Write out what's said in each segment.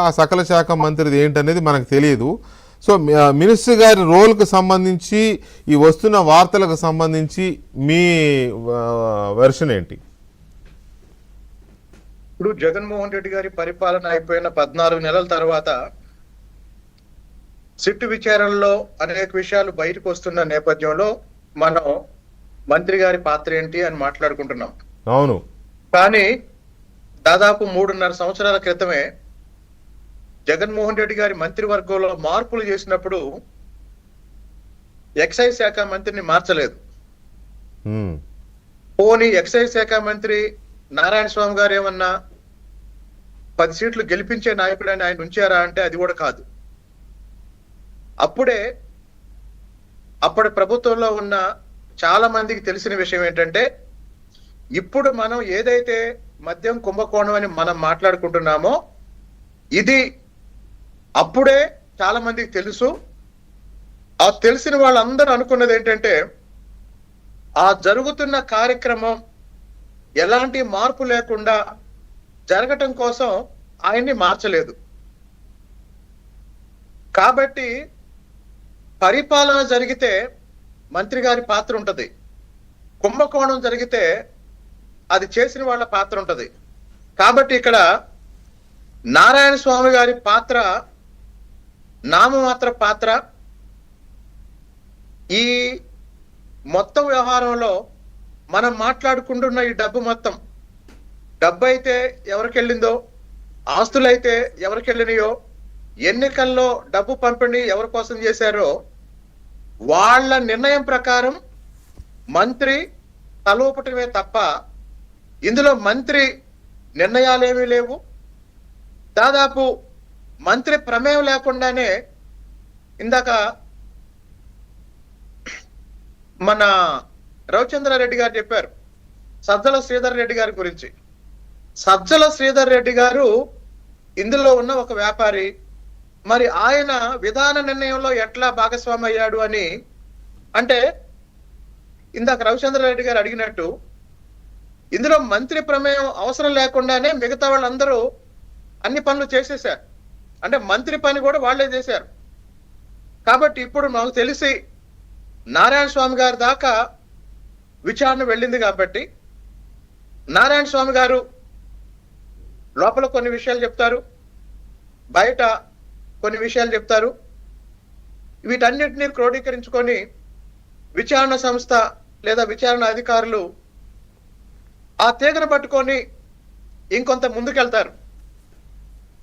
ఆ సకల శాఖ మంత్రిది ఏంటనేది మనకు తెలియదు. సో మినిస్టర్ గారి రోల్కు సంబంధించి ఈ వస్తున్న వార్తలకు సంబంధించి మీ వెర్షన్ ఏంటి? ఇప్పుడు జగన్మోహన్ రెడ్డి గారి పరిపాలన అయిపోయిన 14 నెలల తర్వాత సిట్టు విచారణలో అనేక విషయాలు బయటకు వస్తున్న నేపథ్యంలో మనం మంత్రి గారి పాత్ర ఏంటి అని మాట్లాడుకుంటున్నాం. అవును. కానీ దాదాపు 3.5 సంవత్సరాల క్రితమే జగన్మోహన్ రెడ్డి గారి మంత్రివర్గంలో మార్పులు చేసినప్పుడు ఎక్సైజ్ శాఖ మంత్రిని మార్చలేదు. పోనీ ఎక్సైజ్ శాఖ మంత్రి నారాయణ స్వామి గారు ఏమన్నా 10 సీట్లు గెలిపించే నాయకుడని ఆయన ఉంచారా అంటే అది కూడా కాదు. అప్పటి ప్రభుత్వంలో ఉన్న చాలా మందికి తెలిసిన విషయం ఏంటంటే, ఇప్పుడు మనం ఏదైతే మద్యం కుంభకోణం అని మనం మాట్లాడుకుంటున్నామో ఇది అప్పుడే చాలా మందికి తెలుసు. ఆ తెలిసిన వాళ్ళందరూ అనుకున్నది ఏంటంటే, ఆ జరుగుతున్న కార్యక్రమం ఎలాంటి మార్పు లేకుండా జరగటం కోసం ఆయన్ని మార్చలేదు. కాబట్టి పరిపాలన జరిగితే మంత్రి గారి పాత్ర ఉంటది, కుంభకోణం జరిగితే అది చేసిన వాళ్ళ పాత్ర ఉంటది. కాబట్టి ఇక్కడ నారాయణ స్వామి గారి పాత్ర నామమాత్ర పాత్ర. ఈ మొత్తం వ్యవహారంలో మనం మాట్లాడుకుంటున్న ఈ డబ్బు అయితే ఎవరికి వెళ్ళిందో, ఆస్తులైతే ఎవరికి వెళ్ళినాయో, ఎన్నికల్లో డబ్బు పంపిణీ ఎవరి కోసం చేశారో వాళ్ళ నిర్ణయం ప్రకారం మంత్రి తలూపటమే తప్ప ఇందులో మంత్రి నిర్ణయాలేమీ లేవు. దాదాపు మంత్రి ప్రమేయం లేకుండానే ఇందాక మన రవిచంద్రారెడ్డి గారు చెప్పారు సజ్జల శ్రీధర్ రెడ్డి గారి గురించి. సజ్జల శ్రీధర్ రెడ్డి గారు ఇందులో ఉన్న ఒక వ్యాపారి. మరి ఆయన విధాన నిర్ణయంలో ఎట్లా భాగస్వామి అయ్యాడు అని అంటే, ఇందాక రవిచంద్రారెడ్డి గారు అడిగినట్టు ఇందులో మంత్రి ప్రమేయం అవసరం లేకుండానే మిగతా వాళ్ళందరూ అన్ని పనులు చేసేశారు. అంటే మంత్రి పని కూడా వాళ్లే చేశారు. కాబట్టి ఇప్పుడు మాకు తెలిసి నారాయణ స్వామి గారి దాకా విచారణ వెళ్ళింది. కాబట్టి నారాయణ స్వామి గారు లోపల కొన్ని విషయాలు చెప్తారు, బయట కొన్ని విషయాలు చెప్తారు. వీటన్నిటిని క్రోడీకరించుకొని విచారణ సంస్థ లేదా విచారణ అధికారులు ఆ తీగను పట్టుకొని ఇంకొంత ముందుకెళ్తారు.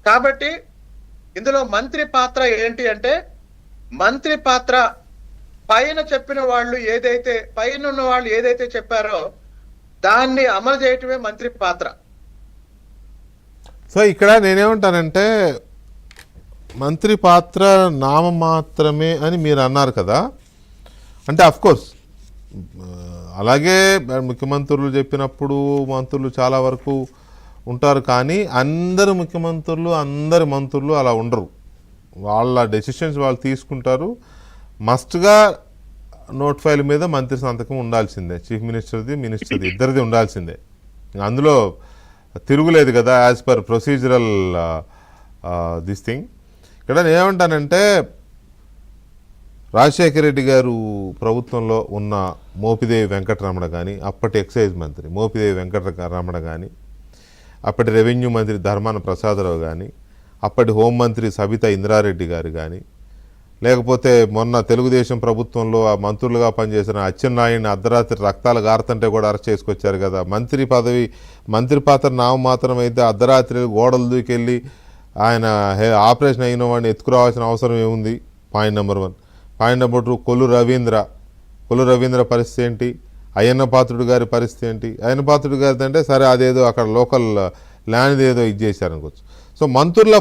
కాబట్టి ఇందులో మంత్రి పాత్ర ఏంటి అంటే, మంత్రి పాత్ర పైన చెప్పిన వాళ్ళు ఏదైతే పైన ఉన్న వాళ్ళు ఏదైతే చెప్పారో దాన్ని అమలు చేయటమే మంత్రి పాత్ర. సో ఇక్కడ నేనేమంటానంటే, మంత్రి పాత్ర నామం మాత్రమే అని మీరు అన్నారు కదా. అంటే అఫ్కోర్స్ అలాగే ముఖ్యమంత్రులు చెప్పినప్పుడు మంత్రులు చాలా వరకు ఉంటారు, కానీ అందరు ముఖ్యమంత్రులు అందరి మంత్రులు అలా ఉండరు. వాళ్ళ డెసిషన్స్ వాళ్ళు తీసుకుంటారు. మస్ట్గా నోట్ ఫైల్ మీద మంత్రి సంతకం ఉండాల్సిందే, చీఫ్ మినిస్టర్ది మినిస్టర్ది ఇద్దరిది ఉండాల్సిందే. అందులో తిరుగులేదు కదా, as per procedural this thing. ఇక్కడ నేనేమంటానంటే, రాజశేఖర రెడ్డి గారు ప్రభుత్వంలో ఉన్న మోపిదేవి వెంకటరమణ కానీ, అప్పటి ఎక్సైజ్ మంత్రి మోపిదేవి వెంకటరమణ కానీ, అప్పటి రెవెన్యూ మంత్రి ధర్మాన ప్రసాదరావు కానీ, అప్పటి హోంమంత్రి సబితా ఇంద్రారెడ్డి గారు కానీ, లేకపోతే మొన్న తెలుగుదేశం ప్రభుత్వంలో ఆ మంత్రులుగా పనిచేసిన అచ్చెన్నాయుడిని అర్ధరాత్రి రక్తాలు గారుతుంటే కూడా అరెస్ట్ చేసుకొచ్చారు కదా. మంత్రి పాత్ర నామమాత్రం అయితే అర్ధరాత్రి గోడలు దూకెళ్ళి ఆయన ఆపరేషన్ అయిన వాడిని ఎత్తుకురావాల్సిన అవసరం ఏముంది? Point number 1. Point number 2, Kollu Ravindra పరిస్థితి ఏంటి? అయ్యన్న పాత్రుడు గారి పరిస్థితి ఏంటి? అయ్యన్న పాత్రుడు గారిది అంటే సరే, అదేదో అక్కడ లోకల్ ల్యాండ్ ఏదో ఇది చేశారనుకోవచ్చు. సో మంత్రుల